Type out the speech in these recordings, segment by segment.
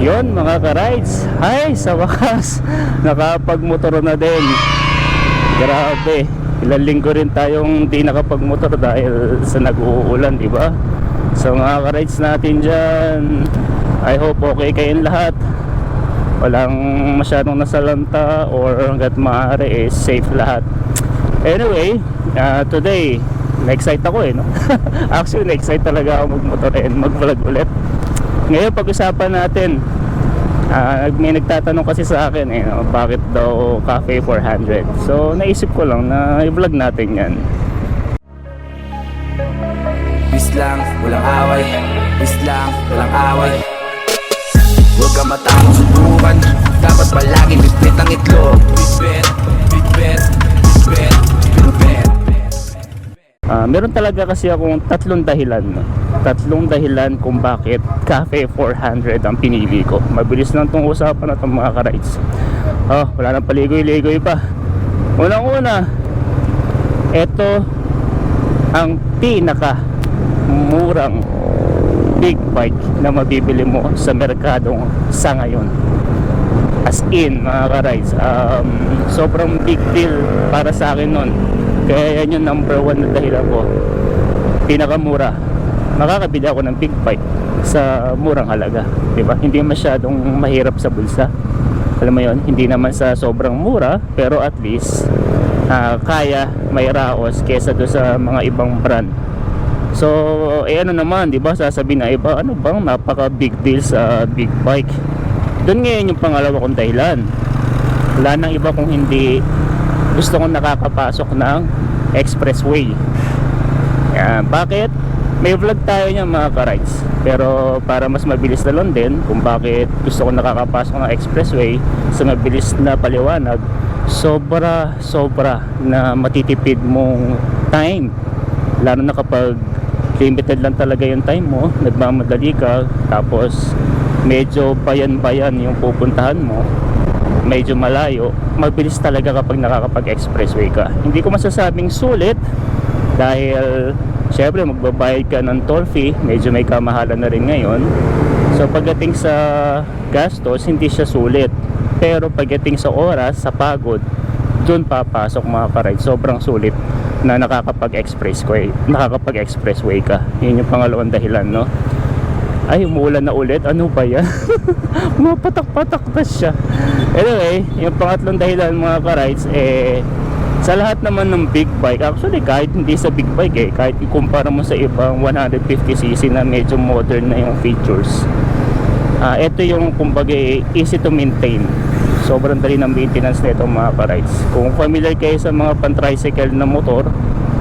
Yon mga ka-rides, ay sa wakas nakapagmotor na din. Grabe, ilang linggo rin tayong di nakapagmotor dahil sa nag-uulan, di ba? So mga ka-rides natin dyan, I hope okay kayong lahat. Walang masyadong nasalanta or hanggat maaari is safe lahat. Anyway, today na-excite ako no? Actually na-excite talaga ako magmotor and mag-vlog ulit. Ngayon pag-usapan natin, may nagtatanong kasi sa akin bakit daw Cafe 400. So naisip ko lang na i-vlog natin yan. Peace lang, walang away. Peace lang, walang away. Huwag ka matapos subukan. Dapat palagi bit-bit ang itlog. Bit-bit, bit-bit, bit-bit, bit-bit. Meron talaga kasi akong tatlong dahilan kung bakit Cafe 400 ang pinili ko. Mabilis lang itong usapan na itong mga ka-rides. Wala nang paligoy-ligoy pa. Unang-una, ito ang pinaka murang big bike na mabibili mo sa merkadong sa ngayon. As in mga ka-rides, sobrang big deal para sa akin nun. Kaya yan yung number one na dahilan ko. Pinakamura, makakabili ako ng big bike sa murang halaga, diba? Hindi masyadong mahirap sa bulsa. Alam mo yon, hindi naman sa sobrang mura, pero at least kaya may raos kesa do sa mga ibang brand. So ano naman, diba, sasabihin na iba, ano bang napaka big deal sa big bike? Doon ngayon yung pangalawa kong dahilan. Wala nang iba kung hindi gusto kong nakakapasok ng expressway. Bakit? May vlog tayo niya mga ka-rides, pero para mas mabilis na lang din kung bakit gusto kong nakakapasok ng expressway sa mabilis na paliwanag, sobra na matitipid mong time, lalo na kapag limited lang talaga yung time mo, nagmamadali ka, tapos medyo bayan-bayan yung pupuntahan mo, medyo malayo, mabilis talaga kapag nakakapag-expressway ka. Hindi ko masasabing sulit dahil syempre magbabayad ka ng toll fee, medyo may kamahalan na rin ngayon. So pagdating sa gastos, hindi siya sulit. Pero pagdating sa oras, sa pagod, dun papasok mga ka-ride. Sobrang sulit na nakakapag-expressway ka. Yun yung pangalawang dahilan, no? Ay, umuulan na ulit. Ano ba yan? Mapatak-patak na siya. Anyway, yung pangatlong dahilan mga ka-rides, sa lahat naman ng big bike, actually kahit hindi sa big bike, kahit ikumpara mo sa ibang 150cc na medyo modern na yung features, ito yung kumbaga easy to maintain. Sobrang dali ng maintenance nito mga ka-rides. Kung familiar kayo sa mga pan-tricycle na motor,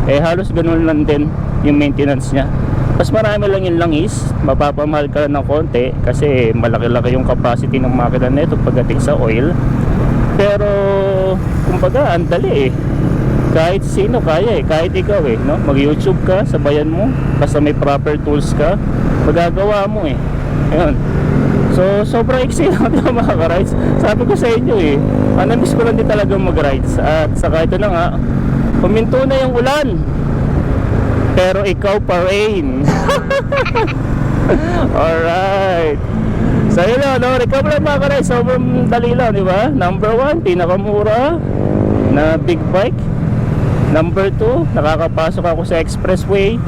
halos ganun lang din yung maintenance nya. Mas marami lang yung langis, mapapamahal ka ng konti kasi malaki-laki yung capacity ng makina nito pagdating sa oil. Pero kumbaga ang dali kahit sino kaya kahit ikaw no? Mag-YouTube ka, sabayan mo, basta may proper tools ka, magagawa mo ayun. So sobrang eksena ng mga ka-rides. Sabi ko sa inyo na-miss ko lang din talaga mag-rides. At saka ito na nga, puminto na yung ulan, pero ikaw pa rin. Alright. So yun lang, no? Recover lang mga ka-rides. Sobrang dali lang, di ba? Number 1, pinakamura na big bike. Number 2, nakakapasok ako sa expressway.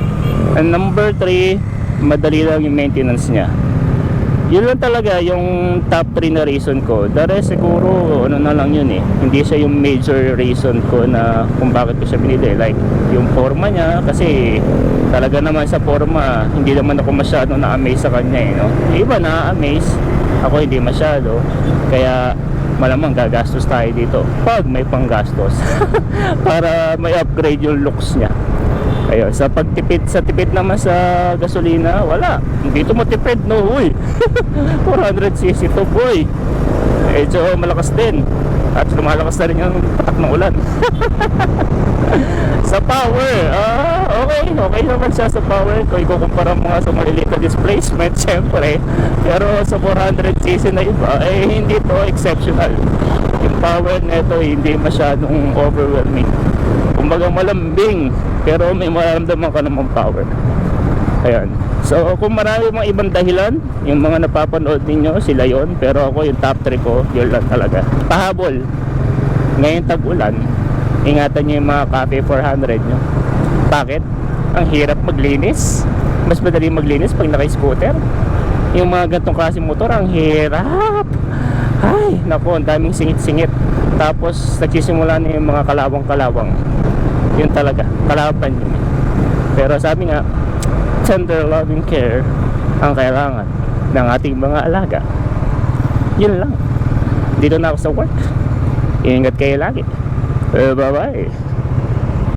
And number 3, madali lang yung maintenance nya. Yun lang talaga yung top 3 na reason ko. The rest siguro ano na lang yun hindi siya yung major reason ko na kung bakit ko siya binili. Like yung forma niya, kasi talaga naman sa forma hindi naman ako masyado na-amaze sa kanya no? Iba na-amaze, ako hindi masyado. Kaya malamang gagastos tayo dito pag may panggastos para may upgrade yung looks niya. Ayun, sa pagtipid, sa tipid naman sa gasolina, wala. Dito mo tipid, no, uy. 400cc to, boy. Medyo malakas din. At lumalakas na rin yung patak ng ulan. Sa power, okay naman siya sa power. Kung ikukumpara mo nga sa maliliit na displacement, syempre. Pero sa 400cc na iba, hindi to exceptional. Yung power nito hindi masyadong overwhelming. Kumbaga malambing, pero may mararamdaman ka namang power. Ayan. So kung marami mga ibang dahilan, yung mga napapanood ninyo, sila yon. Pero ako yung top 3 ko, yun lang talaga. Pahabol. Ngayon tag-ulan, ingatan nyo yung mga Cafe 400 nyo. Bakit? Ang hirap maglinis. Mas madali maglinis pag naka-scooter. Yung mga gantong klaseng motor, ang hirap. Ay, naku, ang daming singit-singit. Tapos nagsisimula na yung mga kalawang-kalawang. Yun talaga, kalaban yun. Pero sabi nga, tender loving care ang kailangan ng ating mga alaga. Yun lang. Dito na ako sa work. Ingat kayo lagi. Bye bye.